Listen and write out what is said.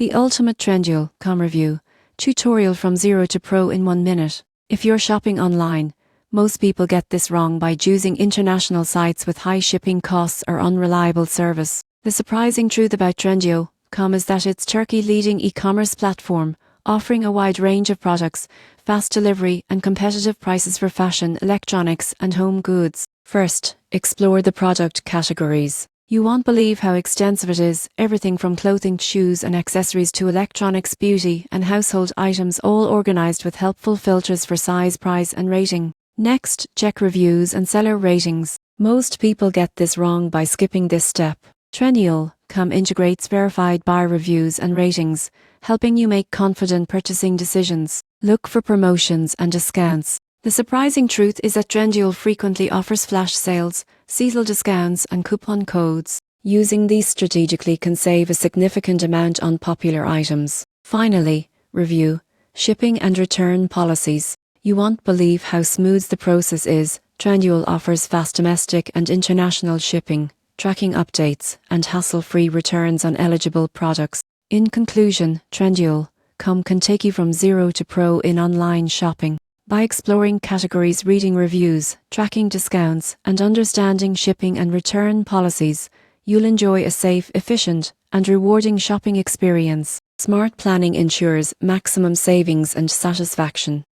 The ultimate Trendyolcom review. Tutorial from zero to pro in 1 minute. If you're shopping online, most people get this wrong by choosing international sites with high shipping costs or unreliable service. The surprising truth about Trendyolcom is that it's Turkey's leading e-commerce platform, offering a wide range of products, fast delivery and competitive prices for fashion, electronics and home goods. First, explore the product categories. You won't believe how extensive it is, everything from clothing, shoes and accessories to electronics, beauty and household items, all organized with helpful filters for size, price and rating. Next, check reviews and seller ratings. Most people get this wrong by skipping this step. Trendyolcom integrates verified buyer reviews and ratings, helping you make confident purchasing decisions. Look for promotions and discounts. The surprising truth is that Trendyol frequently offers flash sales, seasonal discounts and coupon codes. Using these strategically can save a significant amount on popular items. Finally, review, shipping and return policies. You won't believe how smooth the process is. Trendyol offers fast domestic and international shipping, tracking updates, and hassle-free returns on eligible products. In conclusion, Trendyolcom can take you from zero to pro in online shopping. By exploring categories, reading reviews, tracking discounts, and understanding shipping and return policies, you'll enjoy a safe, efficient, and rewarding shopping experience. Smart planning ensures maximum savings and satisfaction.